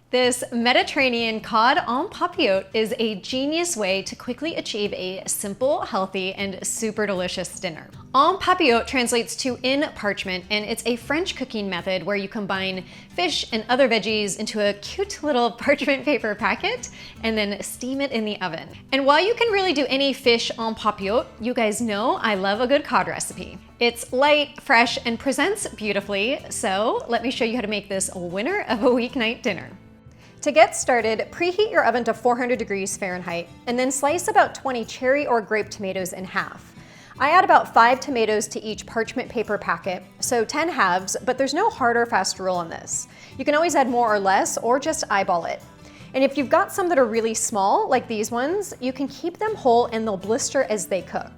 This Mediterranean cod en papillote is a genius way to quickly achieve a simple, healthy, and super delicious dinner. En papillote translates to in parchment, and it's a French cooking method where you combine fish and other veggies into a cute little parchment paper packet and then steam it in the oven. And while you can really do any fish en papillote, you guys know I love a good cod recipe. It's light, fresh, and presents beautifully, so let me show you how to make this a winner of a weeknight dinner. To get started, preheat your oven to 400 degrees Fahrenheit and then slice about 20 cherry or grape tomatoes in half. I add about 5 tomatoes to each parchment paper packet, so 10 halves, but there's no hard or fast rule on this. You can always add more or less or just eyeball it. And if you've got some that are really small, like these ones, you can keep them whole and they'll blister as they cook.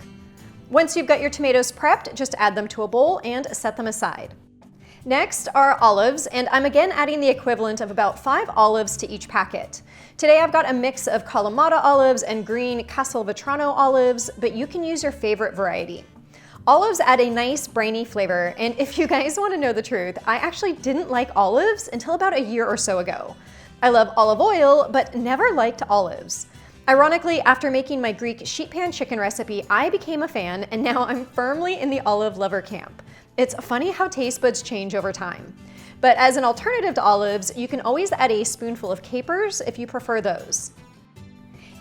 Once you've got your tomatoes prepped, just add them to a bowl and set them aside. Next are olives, and I'm again adding the equivalent of about 5 olives to each packet. Today I've got a mix of Kalamata olives and green Castelvetrano olives, but you can use your favorite variety. Olives add a nice briny flavor, and if you guys want to know the truth, I actually didn't like olives until about a year or so ago. I love olive oil, but never liked olives. Ironically, after making my Greek sheet pan chicken recipe, I became a fan, and now I'm firmly in the olive lover camp. It's funny how taste buds change over time. But as an alternative to olives, you can always add a spoonful of capers if you prefer those.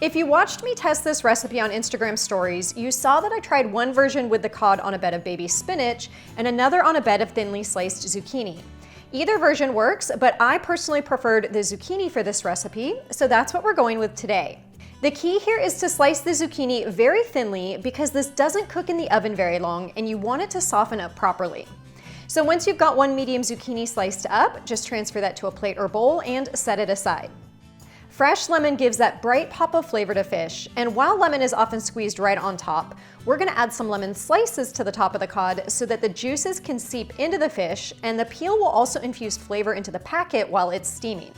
If you watched me test this recipe on Instagram stories, you saw that I tried one version with the cod on a bed of baby spinach and another on a bed of thinly sliced zucchini. Either version works, but I personally preferred the zucchini for this recipe, so that's what we're going with today. The key here is to slice the zucchini very thinly because this doesn't cook in the oven very long and you want it to soften up properly. So once you've got one medium zucchini sliced up, just transfer that to a plate or bowl and set it aside. Fresh lemon gives that bright pop of flavor to fish, and while lemon is often squeezed right on top, we're gonna add some lemon slices to the top of the cod so that the juices can seep into the fish, and the peel will also infuse flavor into the packet while it's steaming.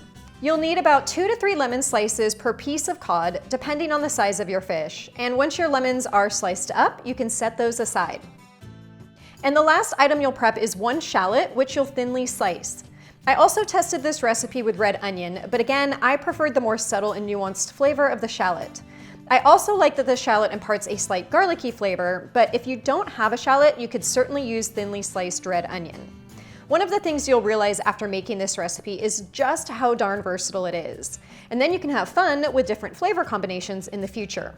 You'll need about 2 to 3 lemon slices per piece of cod, depending on the size of your fish. And once your lemons are sliced up, you can set those aside. And the last item you'll prep is 1 shallot, which you'll thinly slice. I also tested this recipe with red onion, but again, I preferred the more subtle and nuanced flavor of the shallot. I also like that the shallot imparts a slight garlicky flavor, but if you don't have a shallot, you could certainly use thinly sliced red onion. One of the things you'll realize after making this recipe is just how darn versatile it is. And then you can have fun with different flavor combinations in the future.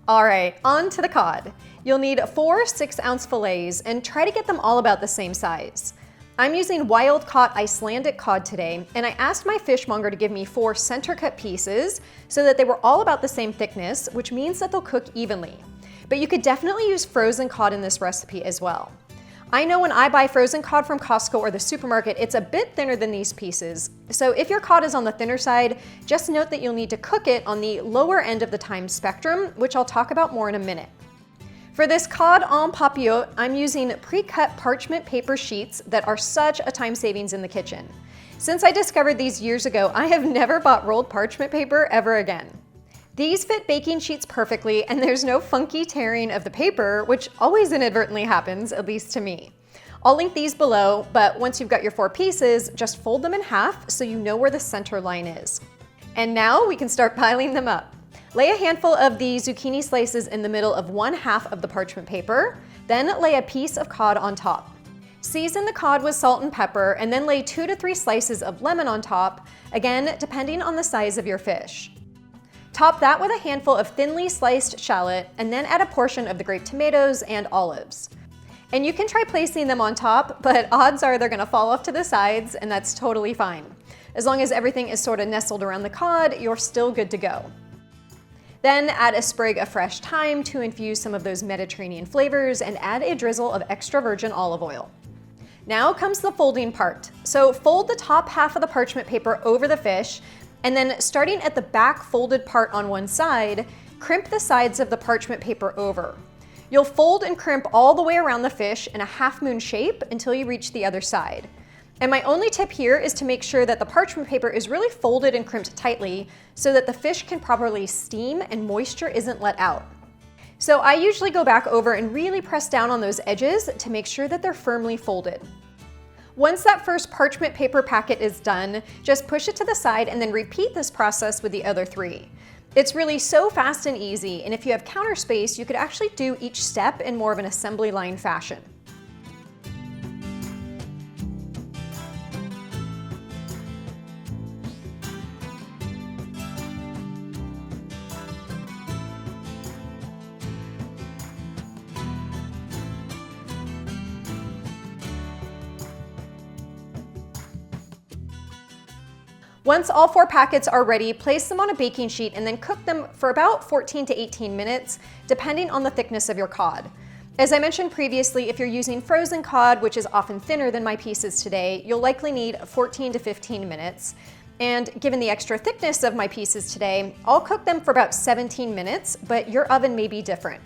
All right, on to the cod. You'll need 4 6-ounce fillets and try to get them all about the same size. I'm using wild-caught Icelandic cod today, and I asked my fishmonger to give me 4 center-cut pieces so that they were all about the same thickness, which means that they'll cook evenly. But you could definitely use frozen cod in this recipe as well. I know when I buy frozen cod from Costco or the supermarket, it's a bit thinner than these pieces. So if your cod is on the thinner side, just note that you'll need to cook it on the lower end of the time spectrum, which I'll talk about more in a minute. For this cod en papillote, I'm using pre-cut parchment paper sheets that are such a time savings in the kitchen. Since I discovered these years ago, I have never bought rolled parchment paper ever again. These fit baking sheets perfectly, and there's no funky tearing of the paper, which always inadvertently happens, at least to me. I'll link these below, but once you've got your 4 pieces, just fold them in half so you know where the center line is. And now we can start piling them up. Lay a handful of the zucchini slices in the middle of 1/2 of the parchment paper, then lay a piece of cod on top. Season the cod with salt and pepper, and then lay 2 to 3 slices of lemon on top, again, depending on the size of your fish. Top that with a handful of thinly sliced shallot, and then add a portion of the grape tomatoes and olives. And you can try placing them on top, but odds are they're gonna fall off to the sides, and that's totally fine. As long as everything is sort of nestled around the cod, you're still good to go. Then add a sprig of fresh thyme to infuse some of those Mediterranean flavors, and add a drizzle of extra virgin olive oil. Now comes the folding part. So fold the top half of the parchment paper over the fish, and then starting at the back folded part on one side, crimp the sides of the parchment paper over. You'll fold and crimp all the way around the fish in a half-moon shape until you reach the other side. And my only tip here is to make sure that the parchment paper is really folded and crimped tightly so that the fish can properly steam and moisture isn't let out. So I usually go back over and really press down on those edges to make sure that they're firmly folded. Once that first parchment paper packet is done, just push it to the side and then repeat this process with the other 3. It's really so fast and easy, and if you have counter space, you could actually do each step in more of an assembly line fashion. Once all 4 packets are ready, place them on a baking sheet and then cook them for about 14 to 18 minutes, depending on the thickness of your cod. As I mentioned previously, if you're using frozen cod, which is often thinner than my pieces today, you'll likely need 14 to 15 minutes. And given the extra thickness of my pieces today, I'll cook them for about 17 minutes, but your oven may be different.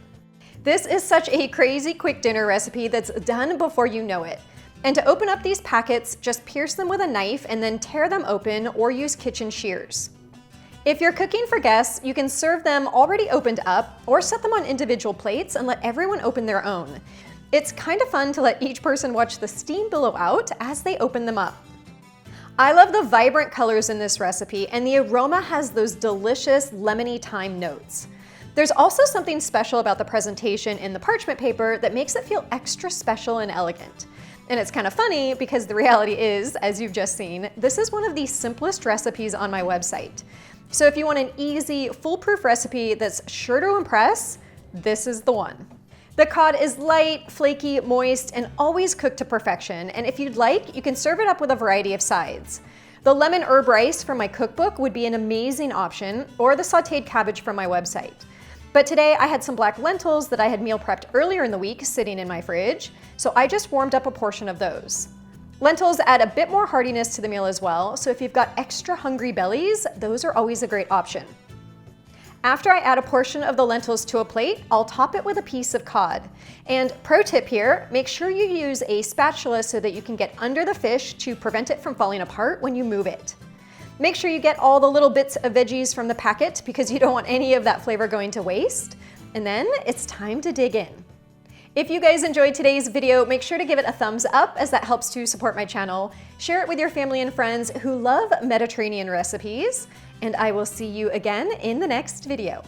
This is such a crazy quick dinner recipe that's done before you know it. And to open up these packets, just pierce them with a knife and then tear them open or use kitchen shears. If you're cooking for guests, you can serve them already opened up or set them on individual plates and let everyone open their own. It's kind of fun to let each person watch the steam billow out as they open them up. I love the vibrant colors in this recipe, and the aroma has those delicious lemony thyme notes. There's also something special about the presentation in the parchment paper that makes it feel extra special and elegant. And it's kind of funny because the reality is, as you've just seen, this is one of the simplest recipes on my website. So if you want an easy, foolproof recipe that's sure to impress, this is the one. The cod is light, flaky, moist, and always cooked to perfection. And if you'd like, you can serve it up with a variety of sides. The lemon herb rice from my cookbook would be an amazing option, or the sauteed cabbage from my website. But today I had some black lentils that I had meal prepped earlier in the week sitting in my fridge, so I just warmed up a portion of those. Lentils add a bit more heartiness to the meal as well, so if you've got extra hungry bellies, those are always a great option. After I add a portion of the lentils to a plate, I'll top it with a piece of cod. And pro tip here, make sure you use a spatula so that you can get under the fish to prevent it from falling apart when you move it. Make sure you get all the little bits of veggies from the packet because you don't want any of that flavor going to waste. And then it's time to dig in. If you guys enjoyed today's video, make sure to give it a thumbs up as that helps to support my channel. Share it with your family and friends who love Mediterranean recipes, and I will see you again in the next video.